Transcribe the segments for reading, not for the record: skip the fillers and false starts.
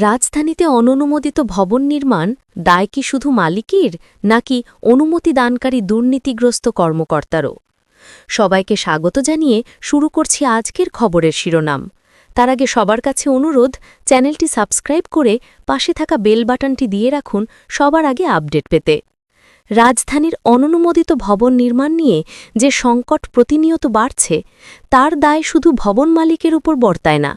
রাজধানীতে অননুমোদিত ভবন নির্মাণ দায় কি শুধু মালিকের নাকি অনুমতি দানকারী দুর্নীতিগ্রস্ত কর্মকর্তারও? সবাইকে স্বাগত জানিয়ে শুরু করছি আজকের খবরের শিরোনাম। তার আগে সবার কাছে অনুরোধ, চ্যানেলটি সাবস্ক্রাইব করে পাশে থাকা বেল বাটনটি দিয়ে রাখুন সবার আগে আপডেট পেতে। রাজধানীর অননুমোদিত ভবন নির্মাণ নিয়ে যে সংকট প্রতিনিয়ত বাড়ছে, তার দায় শুধু ভবন মালিকের উপর বর্তায় না।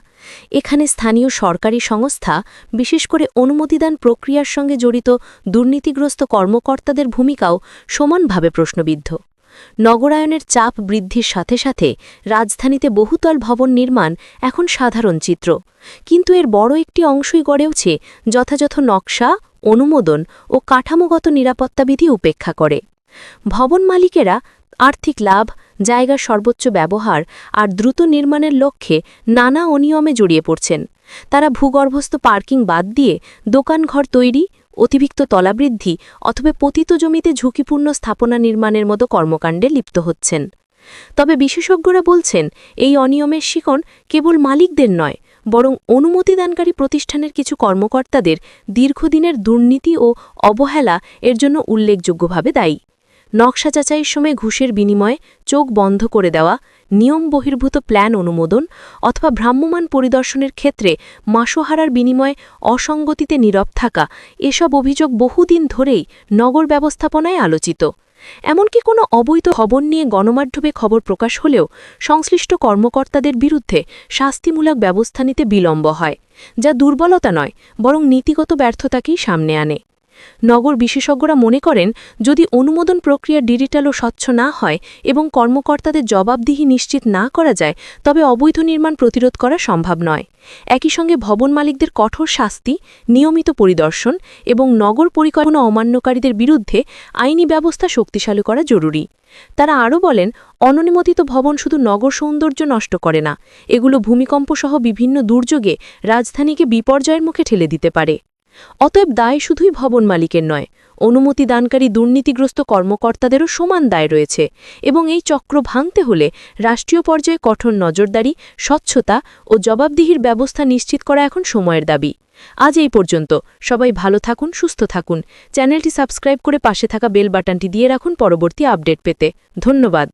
এখানে স্থানীয় সরকারি সংস্থা, বিশেষ করে অনুমতিদান প্রক্রিয়ার সঙ্গে জড়িত দুর্নীতিগ্রস্ত কর্মকর্তাদের ভূমিকাও সমানভাবে প্রশ্নবিদ্ধ। নগরায়নের চাপ বৃদ্ধির সাথে সাথে রাজধানীতে বহুতল ভবন নির্মাণ এখন সাধারণ চিত্র, কিন্তু এর বড় একটি অংশই গড়ে উঠছে যথাযথ নকশা, অনুমোদন ও কাঠামোগত নিরাপত্তাবিধি উপেক্ষা করে। ভবন মালিকেরা আর্থিক লাভ, জায়গার সর্বোচ্চ ব্যবহার আর দ্রুত নির্মাণের লক্ষ্যে নানা অনিয়মে জড়িয়ে পড়ছেন। তারা ভূগর্ভস্থ পার্কিং বাদ দিয়ে দোকানঘর তৈরি, অতিরিক্ত তলাবৃদ্ধি অথবা পতিত জমিতে ঝুঁকিপূর্ণ স্থাপনা নির্মাণের মতো কর্মকাণ্ডে লিপ্ত হচ্ছেন। তবে বিশেষজ্ঞরা বলছেন, এই অনিয়মের শিকড় কেবল মালিকদের নয়, বরং অনুমতিদানকারী প্রতিষ্ঠানের কিছু কর্মকর্তাদের দীর্ঘদিনের দুর্নীতি ও অবহেলা এর জন্য উল্লেখযোগ্যভাবে দায়ী। নকশা যাচাইয়ের সময় ঘুষের বিনিময়ে চোখ বন্ধ করে দেওয়া, নিয়ম বহির্ভূত প্ল্যান অনুমোদন অথবা ভ্রাম্যমাণ পরিদর্শনের ক্ষেত্রে মাসোহারার বিনিময়ে অসঙ্গতিতে নীরব থাকা, এসব অভিযোগ বহুদিন ধরেই নগর ব্যবস্থাপনায় আলোচিত। এমনকি কোনো অবৈধ খবর নিয়ে গণমাধ্যমে খবর প্রকাশ হলেও সংশ্লিষ্ট কর্মকর্তাদের বিরুদ্ধে শাস্তিমূলক ব্যবস্থা নিতে বিলম্ব হয়, যা দুর্বলতা নয় বরং নীতিগত ব্যর্থতাকেই সামনে আনে। নগর বিশেষজ্ঞরা মনে করেন, যদি অনুমোদন প্রক্রিয়া ডিজিটাল ও স্বচ্ছ না হয় এবং কর্মকর্তাদের জবাবদিহি নিশ্চিত না করা যায়, তবে অবৈধ নির্মাণ প্রতিরোধ করা সম্ভব নয়। একই সঙ্গে ভবন মালিকদের কঠোর শাস্তি, নিয়মিত পরিদর্শন এবং নগর পরিকল্পনা অমান্যকারীদের বিরুদ্ধে আইনি ব্যবস্থা শক্তিশালী করা জরুরি। তারা আরও বলেন, অননুমোদিত ভবন শুধু নগর সৌন্দর্য নষ্ট করে না, এগুলো ভূমিকম্পসহ বিভিন্ন দুর্যোগে রাজধানীকে বিপর্যয়ের মুখে ঠেলে দিতে পারে। অতএব দায় শুধুই ভবন মালিকের নয়, অনুমতি দানকারী দুর্নীতিগ্রস্ত কর্মকর্তাদেরও সমান দায় রয়েছে এবং এই চক্র ভাঙতে হলে রাষ্ট্রীয় পর্যায়ে কঠোর নজরদারি, স্বচ্ছতা ও জবাবদিহির ব্যবস্থা নিশ্চিত করা এখন সময়ের দাবি। আজ এই পর্যন্ত। সবাই ভালো থাকুন, সুস্থ থাকুন। চ্যানেলটি সাবস্ক্রাইব করে পাশে থাকা বেল বাটনটি দিয়ে রাখুন পরবর্তী আপডেট পেতে। ধন্যবাদ।